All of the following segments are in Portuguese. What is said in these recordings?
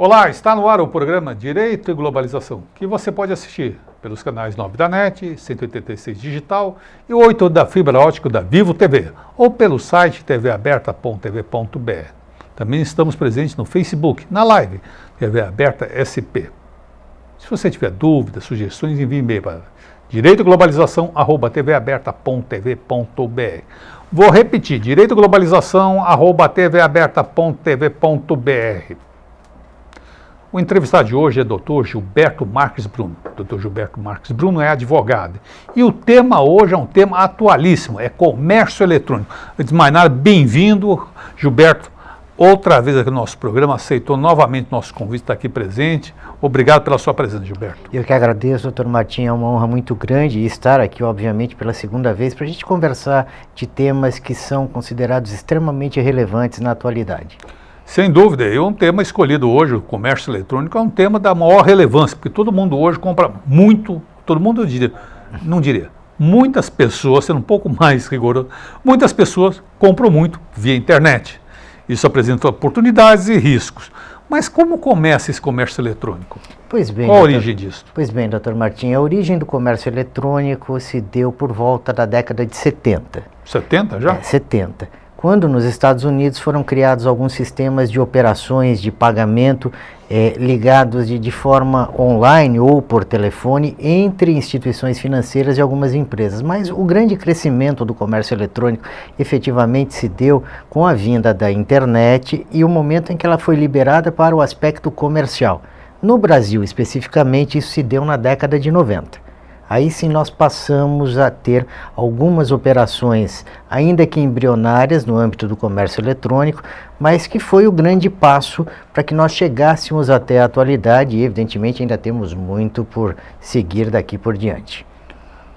Olá, está no ar o programa Direito e Globalização, que você pode assistir pelos canais 9 da NET, 186 Digital e 8 da fibra ótica da Vivo TV, ou pelo site tvaberta.tv.br. Também estamos presentes no Facebook, na live TV Aberta SP. Se você tiver dúvidas, sugestões, envie e-mail para direitoglobalização@tvaberta.tv.br. Vou repetir, direitoglobalização@tvaberta.tv.br. O entrevistado de hoje é Dr. Gilberto Marques Bruno. Dr. Gilberto Marques Bruno é advogado. E o tema hoje é um tema atualíssimo, é comércio eletrônico. Antes de mais nada, bem-vindo, Gilberto. Outra vez aqui no nosso programa, aceitou novamente nosso convite, está aqui presente. Obrigado pela sua presença, Gilberto. Eu que agradeço, doutor Martim, é uma honra muito grande estar aqui, obviamente, pela segunda vez, para a gente conversar de temas que são considerados extremamente relevantes na atualidade. Sem dúvida, e um tema escolhido hoje, o comércio eletrônico, é um tema da maior relevância, porque todo mundo hoje compra muito, todo mundo não diria, muitas pessoas, sendo um pouco mais rigoroso, muitas pessoas compram muito via internet. Isso apresenta oportunidades e riscos. Mas como começa esse comércio eletrônico? Pois bem, qual a origem disso? Pois bem, doutor Martim, a origem do comércio eletrônico se deu por volta da década de 70. 70 já? 70. Quando nos Estados Unidos foram criados alguns sistemas de operações de pagamento ligados de forma online ou por telefone entre instituições financeiras e algumas empresas. Mas o grande crescimento do comércio eletrônico efetivamente se deu com a vinda da internet e o momento em que ela foi liberada para o aspecto comercial. No Brasil, especificamente, isso se deu na década de 90. Aí sim nós passamos a ter algumas operações, ainda que embrionárias, no âmbito do comércio eletrônico, mas que foi o grande passo para que nós chegássemos até a atualidade e, evidentemente, ainda temos muito por seguir daqui por diante.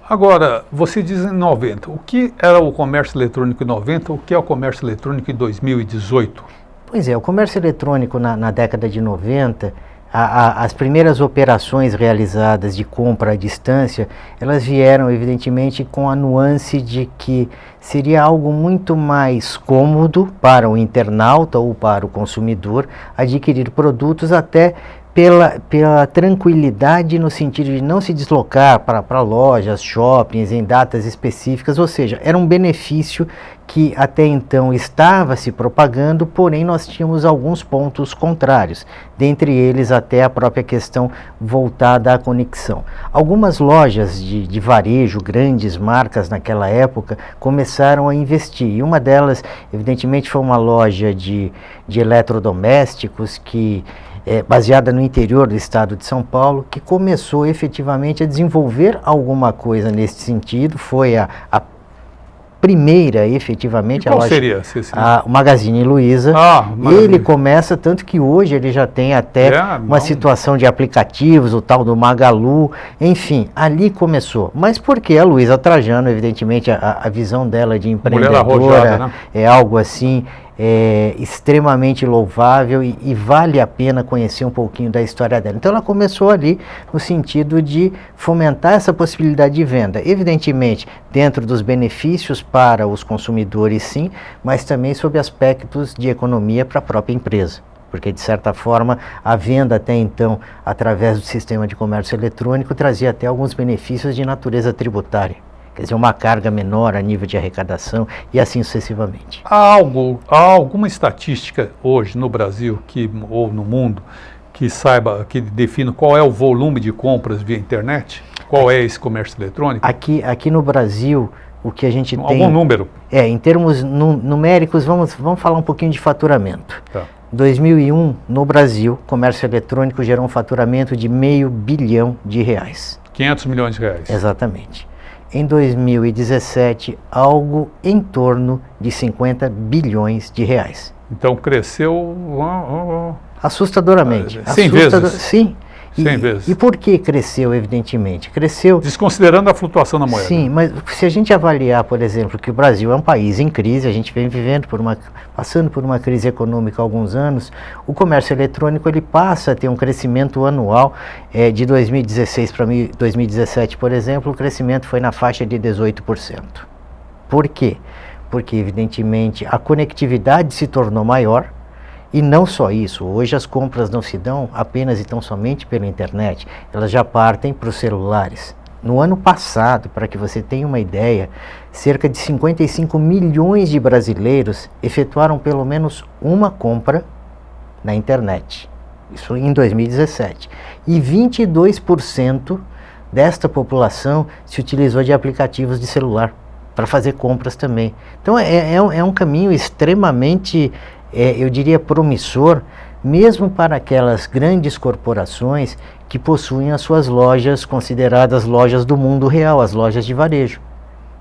Agora, você diz em 90, o que era o comércio eletrônico em 90, o que é o comércio eletrônico em 2018? Pois é, o comércio eletrônico na década de 90... As primeiras operações realizadas de compra à distância, elas vieram evidentemente com a nuance de que seria algo muito mais cômodo para o internauta ou para o consumidor adquirir produtos até pela tranquilidade no sentido de não se deslocar para lojas, shoppings, em datas específicas, ou seja, era um benefício que até então estava se propagando, porém nós tínhamos alguns pontos contrários, dentre eles até a própria questão voltada à conexão. Algumas lojas de varejo, grandes marcas naquela época, começaram a investir, e uma delas, evidentemente, foi uma loja de eletrodomésticos que baseada no interior do estado de São Paulo, que começou efetivamente a desenvolver alguma coisa nesse sentido. Foi a primeira, efetivamente, e qual a loja, seria? o Magazine Luiza. Ele começa, tanto que hoje ele já tem até uma situação de aplicativos, o tal do Magalu, enfim, ali começou. Mas porque a Luiza Trajano, evidentemente, a visão dela de empreendedora arrojada, né? É algo assim extremamente louvável e vale a pena conhecer um pouquinho da história dela. Então ela começou ali no sentido de fomentar essa possibilidade de venda, evidentemente dentro dos benefícios para os consumidores sim, mas também sob aspectos de economia para a própria empresa, porque de certa forma a venda até então através do sistema de comércio eletrônico trazia até alguns benefícios de natureza tributária. Quer dizer, uma carga menor a nível de arrecadação e assim sucessivamente. Há alguma estatística hoje no Brasil ou no mundo que defina qual é o volume de compras via internet? Qual é esse comércio eletrônico? Aqui no Brasil, o que a gente tem... Algum número? Em termos numéricos, vamos falar um pouquinho de faturamento. Tá. 2001, no Brasil, comércio eletrônico gerou um faturamento de R$500 bilhão. 500 milhões de reais. Exatamente. Em 2017, algo em torno de 50 bilhões de reais. Então cresceu... assustadoramente. 100 vezes? Sim. 100 vezes. E por que cresceu, evidentemente? Cresceu... Desconsiderando a flutuação da moeda. Sim, mas se a gente avaliar, por exemplo, que o Brasil é um país em crise, a gente vem passando por uma crise econômica há alguns anos, o comércio eletrônico ele passa a ter um crescimento anual de 2016 para 2017, por exemplo, o crescimento foi na faixa de 18%. Por quê? Porque, evidentemente, a conectividade se tornou maior E não só isso, hoje as compras não se dão apenas e tão somente pela internet, elas já partem para os celulares. No ano passado, para que você tenha uma ideia, cerca de 55 milhões de brasileiros efetuaram pelo menos uma compra na internet. Isso em 2017. E 22% desta população se utilizou de aplicativos de celular para fazer compras também. Então é um caminho extremamente, eu diria, promissor, mesmo para aquelas grandes corporações que possuem as suas lojas consideradas lojas do mundo real, as lojas de varejo.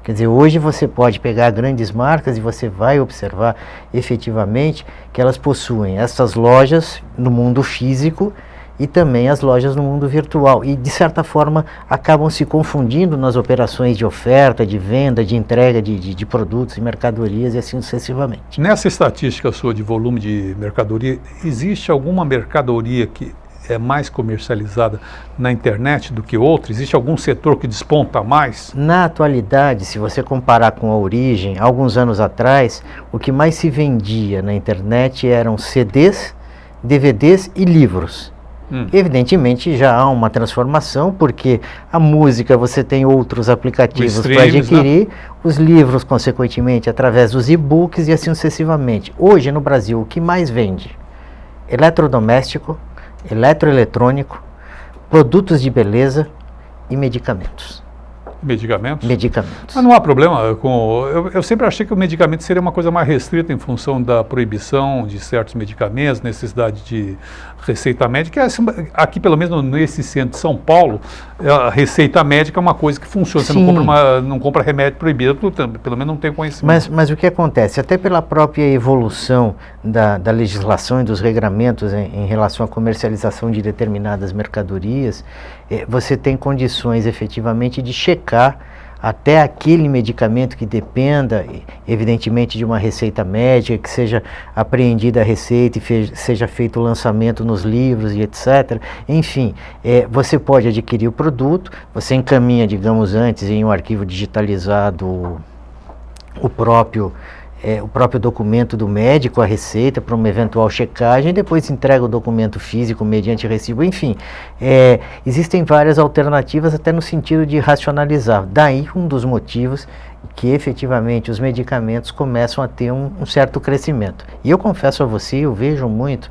Quer dizer, hoje você pode pegar grandes marcas e você vai observar efetivamente que elas possuem essas lojas no mundo físico e também as lojas no mundo virtual. E, de certa forma, acabam se confundindo nas operações de oferta, de venda, de entrega de produtos e mercadorias e assim sucessivamente. Nessa estatística sua de volume de mercadoria, existe alguma mercadoria que é mais comercializada na internet do que outra? Existe algum setor que desponta mais? Na atualidade, se você comparar com a origem, alguns anos atrás, o que mais se vendia na internet eram CDs, DVDs e livros. Evidentemente já há uma transformação, porque a música você tem outros aplicativos para adquirir, né? Os livros, consequentemente, através dos e-books e assim sucessivamente. Hoje, no Brasil, o que mais vende? Eletrodoméstico, eletroeletrônico, produtos de beleza e medicamentos. Medicamentos? Medicamentos. Mas não há problema com... Eu sempre achei que o medicamento seria uma coisa mais restrita em função da proibição de certos medicamentos, necessidade de receita médica. Aqui, pelo menos nesse centro de São Paulo, a receita médica é uma coisa que funciona. Você não compra remédio proibido, pelo menos não tem conhecimento. Mas o que acontece? Até pela própria evolução da legislação e dos regramentos em relação à comercialização de determinadas mercadorias, você tem condições efetivamente de checar até aquele medicamento que dependa, evidentemente, de uma receita médica, que seja apreendida a receita e seja feito o lançamento nos livros e etc. Enfim, você pode adquirir o produto, você encaminha, digamos, antes em um arquivo digitalizado o próprio documento do médico, a receita, para uma eventual checagem, e depois entrega o documento físico mediante recibo. Enfim, existem várias alternativas até no sentido de racionalizar. Daí um dos motivos que efetivamente os medicamentos começam a ter um certo crescimento. E eu confesso a você, eu vejo muito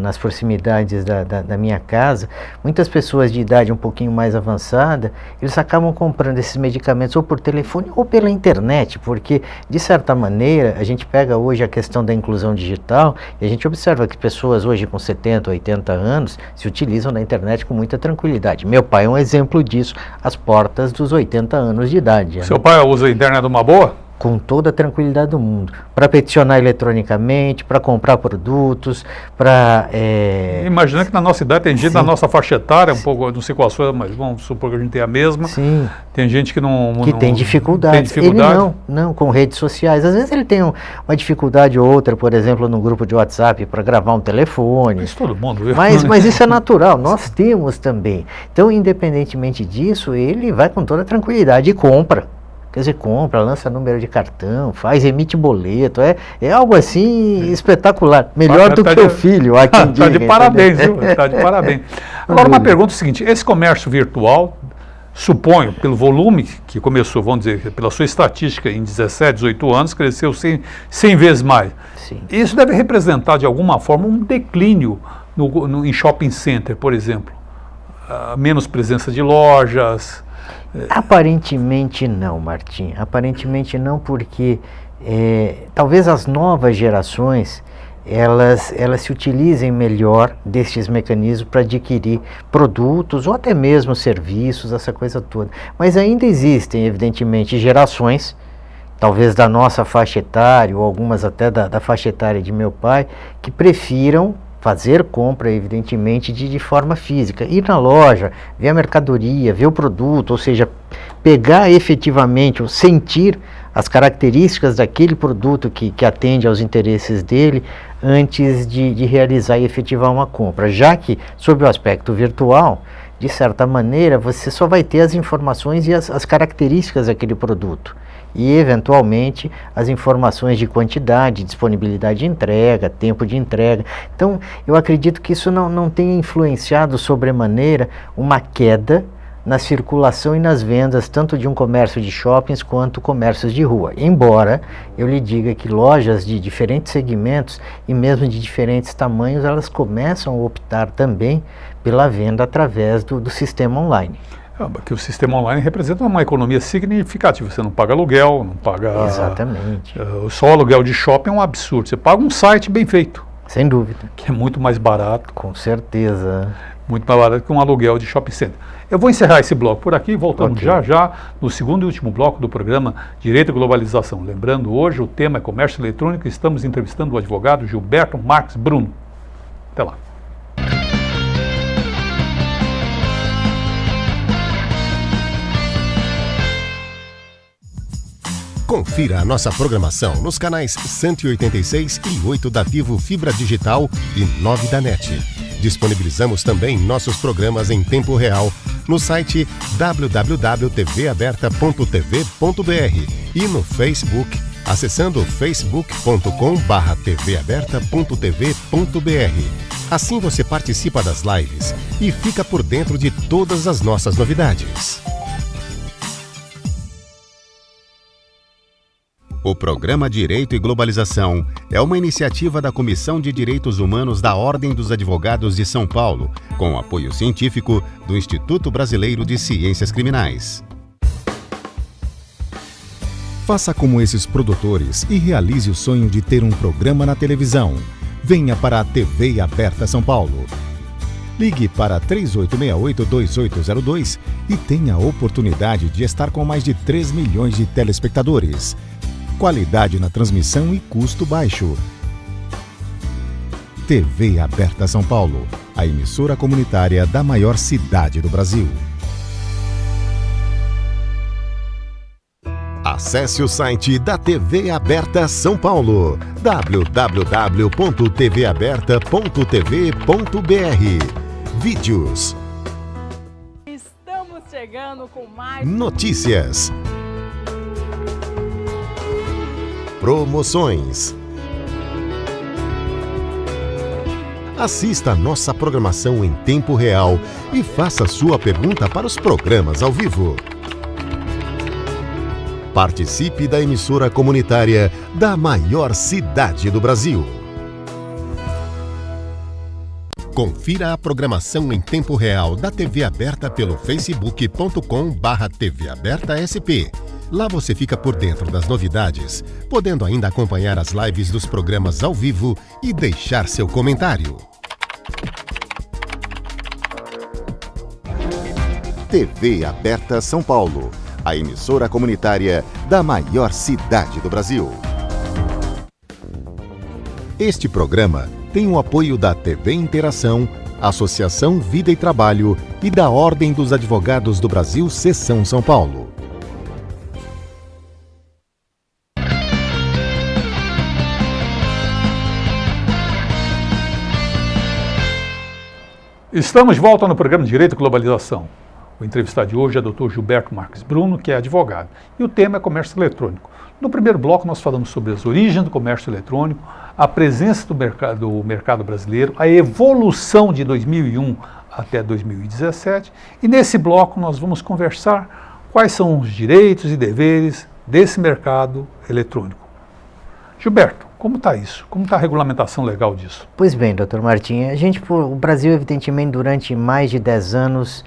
nas proximidades da minha casa, muitas pessoas de idade um pouquinho mais avançada, eles acabam comprando esses medicamentos ou por telefone ou pela internet, porque de certa maneira a gente pega hoje a questão da inclusão digital e a gente observa que pessoas hoje com 70, 80 anos se utilizam da internet com muita tranquilidade. Meu pai é um exemplo disso, às portas dos 80 anos de idade. Seu pai usa a internet uma boa? Com toda a tranquilidade do mundo, para peticionar eletronicamente, para comprar produtos, para... Imagina que na nossa idade tem gente na nossa faixa etária, um pouco, não sei qual a sua, mas vamos supor que a gente tem a mesma. Sim. Tem gente que tem dificuldades. Ele não, com redes sociais. Às vezes ele tem uma dificuldade ou outra, por exemplo, no grupo de WhatsApp, para gravar um telefone. Isso todo mundo viu. Mas isso é natural, nós temos também. Então, independentemente disso, ele vai com toda tranquilidade e compra. Quer dizer, compra, lança número de cartão, emite boleto, é algo assim espetacular, melhor do que o filho. Está de parabéns, viu? Está de parabéns. Agora uma pergunta é o seguinte, esse comércio virtual, suponho, pelo volume que começou, vamos dizer, pela sua estatística em 17, 18 anos, cresceu 100 vezes mais. Sim. Isso deve representar de alguma forma um declínio em shopping center, por exemplo. Menos presença de lojas... Aparentemente não, Martim. Aparentemente não, porque talvez as novas gerações elas se utilizem melhor destes mecanismos para adquirir produtos ou até mesmo serviços, essa coisa toda. Mas ainda existem, evidentemente, gerações, talvez da nossa faixa etária ou algumas até da faixa etária de meu pai, que prefiram fazer compra, evidentemente, de forma física. Ir na loja, ver a mercadoria, ver o produto, ou seja, pegar efetivamente, ou sentir as características daquele produto que atende aos interesses dele, antes de realizar e efetivar uma compra. Já que, sob o aspecto virtual, de certa maneira, você só vai ter as informações e as características daquele produto. E, eventualmente, as informações de quantidade, disponibilidade de entrega, tempo de entrega. Então, eu acredito que isso não tenha influenciado sobremaneira uma queda na circulação e nas vendas, tanto de um comércio de shoppings quanto comércios de rua. Embora eu lhe diga que lojas de diferentes segmentos e mesmo de diferentes tamanhos, elas começam a optar também pela venda através do sistema online. Que o sistema online representa uma economia significativa. Você não paga aluguel, não paga... Exatamente. Só aluguel de shopping é um absurdo. Você paga um site bem feito. Sem dúvida. Que é muito mais barato. Com certeza. Muito mais barato que um aluguel de shopping center. Eu vou encerrar esse bloco por aqui, voltamos já no segundo e último bloco do programa Direito e Globalização. Lembrando, hoje o tema é comércio eletrônico e estamos entrevistando o advogado Gilberto Marques Bruno. Até lá. Confira a nossa programação nos canais 186 e 8 da Vivo Fibra Digital e 9 da NET. Disponibilizamos também nossos programas em tempo real no site www.tvaberta.tv.br e no Facebook, acessando facebook.com/tvaberta.tv.br. Assim você participa das lives e fica por dentro de todas as nossas novidades. O programa Direito e Globalização é uma iniciativa da Comissão de Direitos Humanos da Ordem dos Advogados de São Paulo, com apoio científico do Instituto Brasileiro de Ciências Criminais. Faça como esses produtores e realize o sonho de ter um programa na televisão. Venha para a TV Aberta São Paulo. Ligue para 3868-2802 e tenha a oportunidade de estar com mais de 3 milhões de telespectadores. Qualidade na transmissão e custo baixo. TV Aberta São Paulo, a emissora comunitária da maior cidade do Brasil. Acesse o site da TV Aberta São Paulo, www.tvaberta.tv.br. Vídeos. Estamos chegando com mais notícias. Promoções. Assista a nossa programação em tempo real e faça sua pergunta para os programas ao vivo. Participe da emissora comunitária da maior cidade do Brasil. Confira a programação em tempo real da TV Aberta pelo facebook.com/tvabertasp. Lá você fica por dentro das novidades, podendo ainda acompanhar as lives dos programas ao vivo e deixar seu comentário. TV Aberta São Paulo, a emissora comunitária da maior cidade do Brasil. Este programa tem o apoio da TV Interação, Associação Vida e Trabalho e da Ordem dos Advogados do Brasil, Seção São Paulo. Estamos de volta no programa Direito e Globalização. O entrevistado de hoje é o Dr. Gilberto Marques Bruno, que é advogado, e o tema é comércio eletrônico. No primeiro bloco nós falamos sobre as origens do comércio eletrônico, a presença do mercado brasileiro, a evolução de 2001 até 2017, e nesse bloco nós vamos conversar quais são os direitos e deveres desse mercado eletrônico. Gilberto, como está isso? Como está a regulamentação legal disso? Pois bem, doutor Martim, o Brasil, evidentemente, durante mais de 10 anos,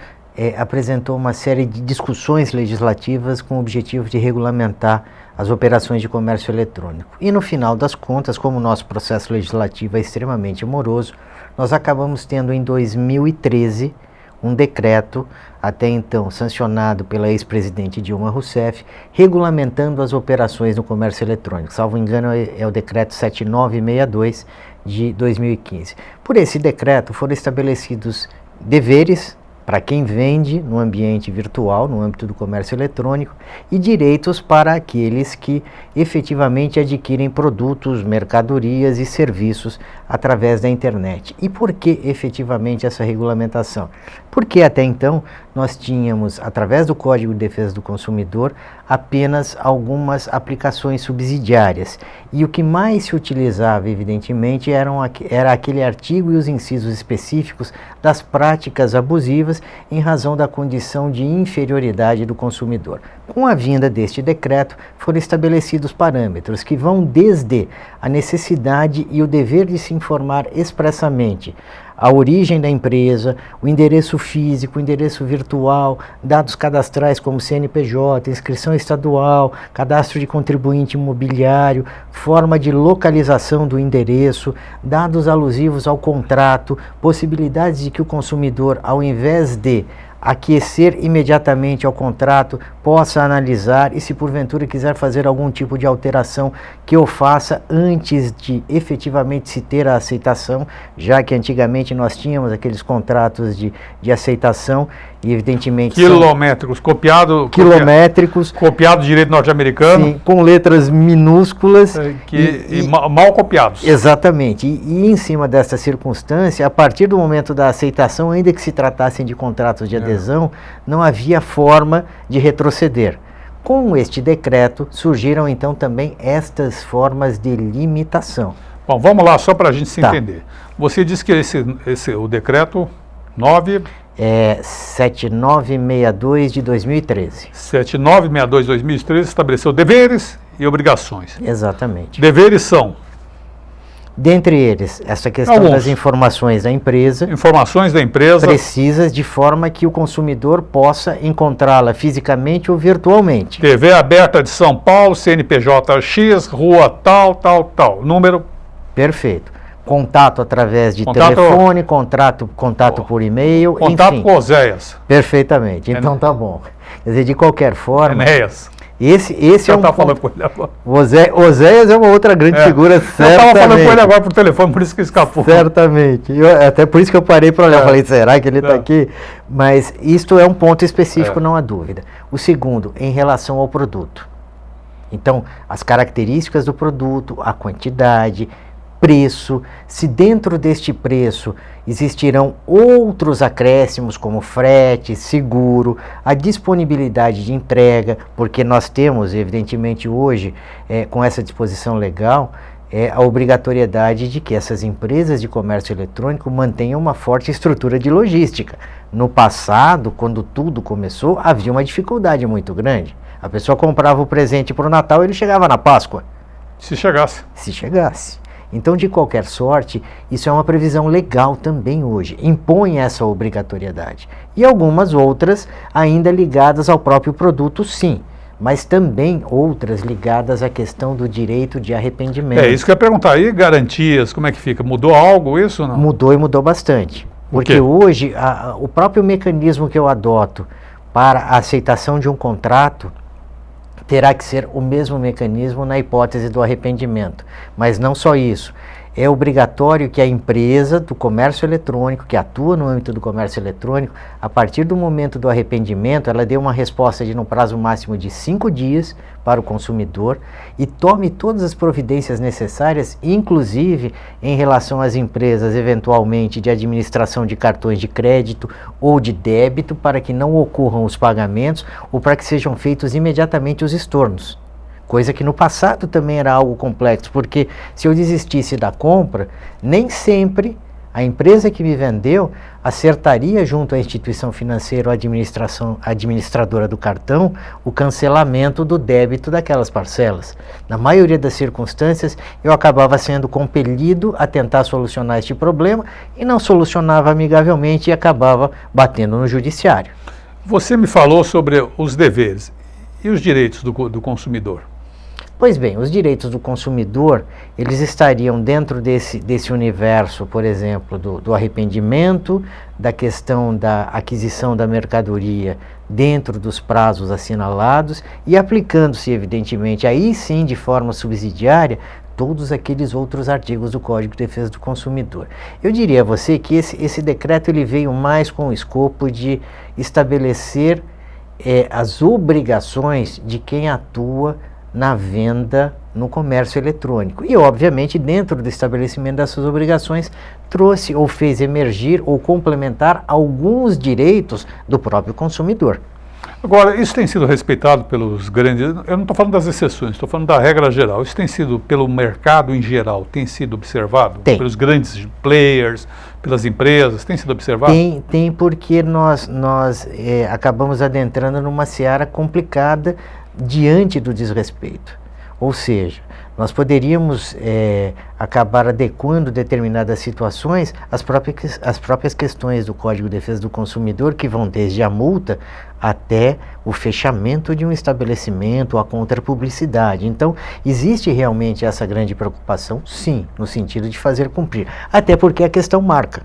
apresentou uma série de discussões legislativas com o objetivo de regulamentar as operações de comércio eletrônico. E no final das contas, como o nosso processo legislativo é extremamente moroso, nós acabamos tendo em 2013 um decreto, até então sancionado pela ex-presidente Dilma Rousseff, regulamentando as operações no comércio eletrônico. Salvo engano, é o decreto 7962 de 2015. Por esse decreto foram estabelecidos deveres para quem vende no ambiente virtual, no âmbito do comércio eletrônico, e direitos para aqueles que efetivamente adquirem produtos, mercadorias e serviços através da internet. E por que efetivamente essa regulamentação? Porque até então nós tínhamos, através do Código de Defesa do Consumidor, apenas algumas aplicações subsidiárias. E o que mais se utilizava, evidentemente, era aquele artigo e os incisos específicos das práticas abusivas em razão da condição de inferioridade do consumidor. Com a vinda deste decreto, foram estabelecidos parâmetros que vão desde a necessidade e o dever de se informar expressamente a origem da empresa, o endereço físico, o endereço virtual, dados cadastrais como CNPJ, inscrição estadual, cadastro de contribuinte imobiliário, forma de localização do endereço, dados alusivos ao contrato, possibilidades de que o consumidor, ao invés de aquecer imediatamente ao contrato, possa analisar e, se porventura quiser fazer algum tipo de alteração, que o faça antes de efetivamente se ter a aceitação, já que antigamente nós tínhamos aqueles contratos de aceitação e evidentemente quilométricos, copiado de direito norte-americano. Sim, com letras minúsculas e mal copiados. Exatamente, e em cima dessa circunstância, a partir do momento da aceitação, ainda que se tratassem de contratos de adesão, não havia forma de retroceder. Com este decreto, surgiram então também estas formas de limitação. Bom, vamos lá, só para a gente se entender. Você disse que o decreto 9... 7962 de 2013. 7962 de 2013 estabeleceu deveres e obrigações. Exatamente. Deveres são? Dentre eles, essa questão das informações da empresa. Informações da empresa. Precisas de forma que o consumidor possa encontrá-la fisicamente ou virtualmente. TV aberta de São Paulo, CNPJ X, rua tal, número. Perfeito. Contato através de telefone, contato por e-mail, contato enfim. com Oséias. Perfeitamente, então tá bom. Quer dizer, de qualquer forma... Enéas. Esse é um... falando com ele agora. Oséias é uma outra grande figura, certamente. Eu estava falando com ele agora por telefone, por isso que escapou. Certamente. Até por isso que eu parei para olhar. Falei, será que ele está aqui? Mas isto é um ponto específico, não há dúvida. O segundo, em relação ao produto. Então, as características do produto, a quantidade, preço, se dentro deste preço existirão outros acréscimos como frete, seguro, a disponibilidade de entrega, porque nós temos, evidentemente, hoje, com essa disposição legal, a obrigatoriedade de que essas empresas de comércio eletrônico mantenham uma forte estrutura de logística. No passado, quando tudo começou, havia uma dificuldade muito grande. A pessoa comprava o presente para o Natal e ele chegava na Páscoa. Se chegasse. Se chegasse. Então, de qualquer sorte, isso é uma previsão legal também hoje, impõe essa obrigatoriedade. E algumas outras ainda ligadas ao próprio produto, sim, mas também outras ligadas à questão do direito de arrependimento. Isso que eu ia perguntar, e garantias, como é que fica? Mudou algo isso ou não? Mudou e mudou bastante, porque hoje o próprio mecanismo que eu adoto para a aceitação de um contrato terá que ser o mesmo mecanismo na hipótese do arrependimento. Mas não só isso. É obrigatório que a empresa do comércio eletrônico, que atua no âmbito do comércio eletrônico, a partir do momento do arrependimento, ela dê uma resposta no prazo máximo de 5 dias para o consumidor e tome todas as providências necessárias, inclusive em relação às empresas, eventualmente, de administração de cartões de crédito ou de débito, para que não ocorram os pagamentos ou para que sejam feitos imediatamente os estornos. Coisa que no passado também era algo complexo, porque se eu desistisse da compra, nem sempre a empresa que me vendeu acertaria junto à instituição financeira ou administradora do cartão o cancelamento do débito daquelas parcelas. Na maioria das circunstâncias, eu acabava sendo compelido a tentar solucionar este problema e não solucionava amigavelmente e acabava batendo no judiciário. Você me falou sobre os deveres e os direitos do consumidor. Pois bem, os direitos do consumidor, eles estariam dentro desse universo, por exemplo, do arrependimento, da questão da aquisição da mercadoria dentro dos prazos assinalados e aplicando-se, evidentemente, aí sim, de forma subsidiária, todos aqueles outros artigos do Código de Defesa do Consumidor. Eu diria a você que esse decreto ele veio mais com o escopo de estabelecer as obrigações de quem atua na venda no comércio eletrônico. E, obviamente, dentro do estabelecimento dessas obrigações, trouxe ou fez emergir ou complementar alguns direitos do próprio consumidor. Agora, isso tem sido respeitado pelos grandes... Eu não estou falando das exceções, estou falando da regra geral. Isso tem sido, pelo mercado em geral, tem sido observado? Tem. Pelos grandes players, pelas empresas, tem sido observado? Tem porque nós acabamos adentrando numa seara complicada diante do desrespeito. Ou seja, nós poderíamos acabar adequando determinadas situações às próprias questões do Código de Defesa do Consumidor, que vão desde a multa até o fechamento de um estabelecimento, a contrapublicidade. Então, existe realmente essa grande preocupação, sim, no sentido de fazer cumprir. Até porque a questão marca.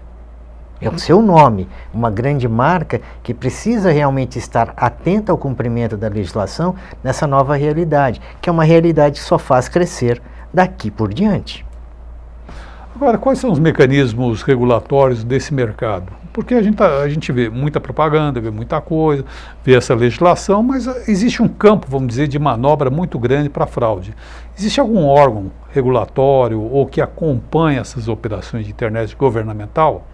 É o seu nome, uma grande marca que precisa realmente estar atenta ao cumprimento da legislação nessa nova realidade, que é uma realidade que só faz crescer daqui por diante. Agora, quais são os mecanismos regulatórios desse mercado? Porque a gente vê muita propaganda, vê muita coisa, vê essa legislação, mas existe um campo, vamos dizer, de manobra muito grande para fraude. Existe algum órgão regulatório ou que acompanha essas operações de internet governamental?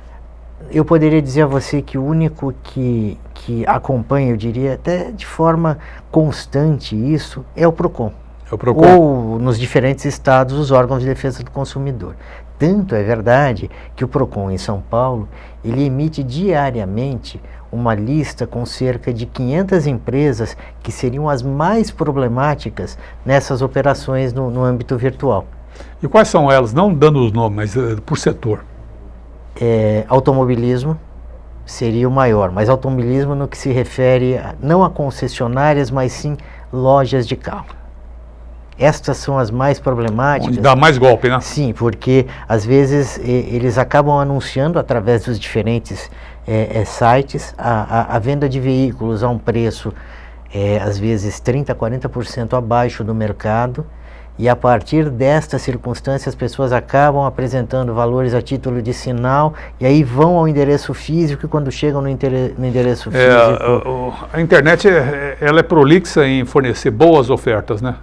Eu poderia dizer a você que o único que acompanha, eu diria até de forma constante isso, é o PROCON. É o PROCON. Ou nos diferentes estados, os órgãos de defesa do consumidor. Tanto é verdade que o PROCON em São Paulo, ele emite diariamente uma lista com cerca de 500 empresas que seriam as mais problemáticas nessas operações no âmbito virtual. E quais são elas? Não dando os nomes, mas por setor. Automobilismo seria o maior, mas automobilismo no que se refere não a concessionárias, mas sim lojas de carro. Estas são as mais problemáticas. Onde dá mais golpe, né? Sim, porque às vezes eles acabam anunciando através dos diferentes sites a venda de veículos a um preço às vezes 30%, 40% abaixo do mercado. E a partir desta circunstância as pessoas acabam apresentando valores a título de sinal e aí vão ao endereço físico e quando chegam no endereço físico... A internet ela é prolixa em fornecer boas ofertas, né?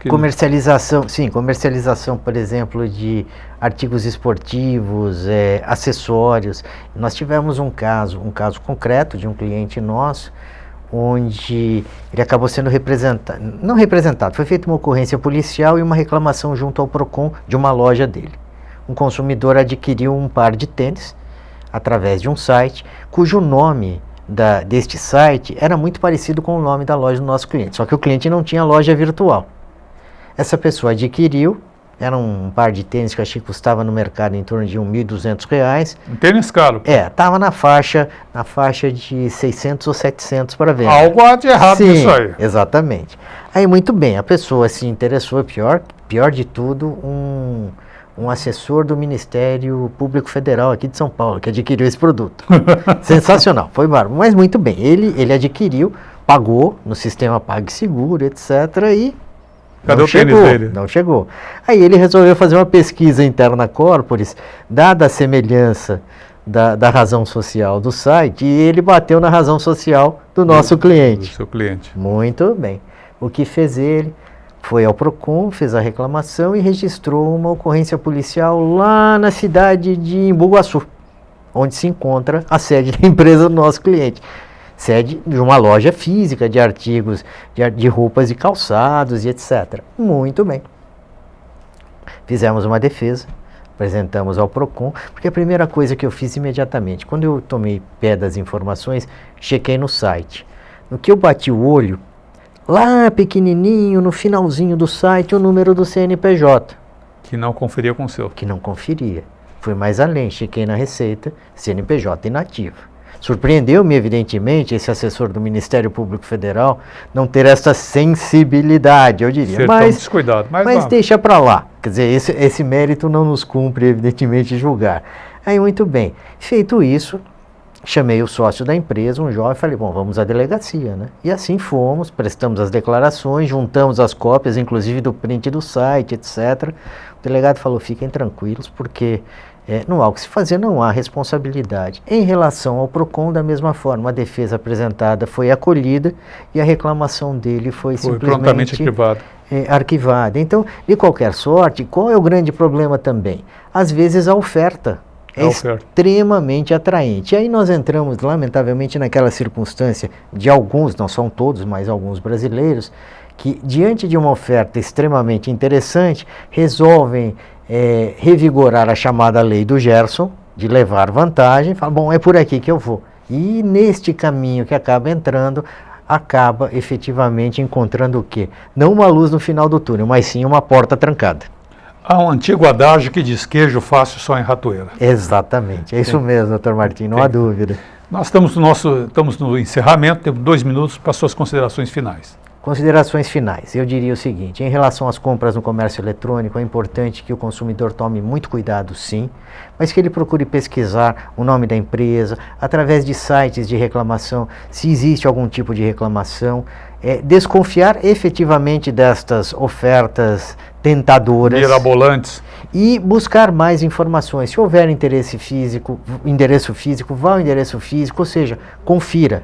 Comercialização, sim, comercialização, por exemplo, de artigos esportivos, acessórios. Nós tivemos um caso concreto de um cliente nosso, onde ele acabou sendo não representado, foi feita uma ocorrência policial e uma reclamação junto ao PROCON de uma loja dele. Um consumidor adquiriu um par de tênis através de um site, cujo nome deste site era muito parecido com o nome da loja do nosso cliente, só que o cliente não tinha loja virtual. Essa pessoa adquiriu, era um par de tênis que eu achei que custava no mercado em torno de R$ 1.200. Um tênis caro. Estava na faixa de 600 ou 700 para venda. Algo há de errado nisso aí. Exatamente. Aí, muito bem, a pessoa se interessou, pior de tudo, um assessor do Ministério Público Federal aqui de São Paulo, que adquiriu esse produto. Sensacional, foi bárbaro. Mas muito bem, ele adquiriu, pagou no sistema PagSeguro, etc. e... Cadê o tênis dele? Não chegou. Aí ele resolveu fazer uma pesquisa interna corporis, dada a semelhança da razão social do site, e ele bateu na razão social do nosso cliente. Do seu cliente. Muito bem. O que fez ele? Foi ao PROCON, fez a reclamação e registrou uma ocorrência policial lá na cidade de Embu-Guaçu, onde se encontra a sede da empresa do nosso cliente. Sede de uma loja física de artigos, de roupas e calçados e etc. Muito bem. Fizemos uma defesa, apresentamos ao PROCON, porque a primeira coisa que eu fiz imediatamente, quando eu tomei pé das informações, chequei no site. No que eu bati o olho, lá pequenininho, no finalzinho do site, o número do CNPJ. Que não conferia com o seu. Que não conferia. Fui mais além, chequei na Receita, CNPJ inativo. Surpreendeu-me, evidentemente, esse assessor do Ministério Público Federal não ter essa sensibilidade, eu diria. Ser tão descuidado. Mas deixa para lá. Quer dizer, esse mérito não nos cumpre, evidentemente, julgar. Aí, muito bem. Feito isso, chamei o sócio da empresa, um jovem, e falei, bom, vamos à delegacia, né? E assim fomos, prestamos as declarações, juntamos as cópias, inclusive do print do site, etc. O delegado falou, fiquem tranquilos, porque não há o que se fazer, não há responsabilidade. Em relação ao PROCON, da mesma forma, a defesa apresentada foi acolhida e a reclamação dele foi simplesmente prontamente arquivada. Então, de qualquer sorte, qual é o grande problema também? Às vezes a oferta é extremamente atraente. E aí nós entramos, lamentavelmente, naquela circunstância de alguns, não são todos, mas alguns brasileiros, que diante de uma oferta extremamente interessante, resolvem revigorar a chamada lei do Gerson, de levar vantagem, falam, bom, é por aqui que eu vou. E neste caminho que acaba entrando, acaba efetivamente encontrando o quê? Não uma luz no final do túnel, mas sim uma porta trancada. Há um antigo adágio que diz queijo fácil só em ratoeira. Exatamente, é isso mesmo, doutor Martim, não há dúvida. Nós estamos no encerramento, temos 2 minutos para suas considerações finais. Considerações finais, eu diria o seguinte, em relação às compras no comércio eletrônico, é importante que o consumidor tome muito cuidado, sim, mas que ele procure pesquisar o nome da empresa, através de sites de reclamação, se existe algum tipo de reclamação, desconfiar efetivamente destas ofertas tentadoras. Mirabolantes. E buscar mais informações. Se houver endereço físico, vá ao endereço físico, ou seja, confira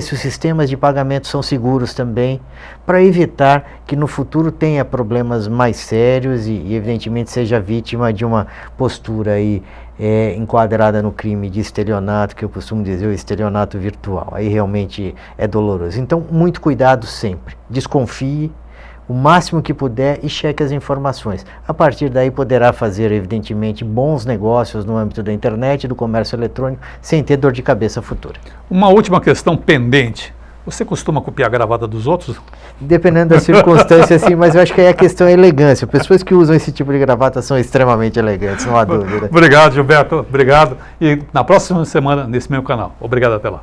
se os sistemas de pagamento são seguros também, para evitar que no futuro tenha problemas mais sérios e evidentemente seja vítima de uma postura aí enquadrada no crime de estelionato, que eu costumo dizer, o estelionato virtual. Aí realmente é doloroso. Então, muito cuidado sempre. Desconfie o máximo que puder e cheque as informações. A partir daí poderá fazer, evidentemente, bons negócios no âmbito da internet e do comércio eletrônico, sem ter dor de cabeça futura. Uma última questão pendente. Você costuma copiar a gravata dos outros? Dependendo da circunstância, sim, mas eu acho que aí a questão é elegância. Pessoas que usam esse tipo de gravata são extremamente elegantes, não há dúvida. Obrigado, Gilberto. Obrigado. E na próxima semana, nesse mesmo canal. Obrigado, até lá.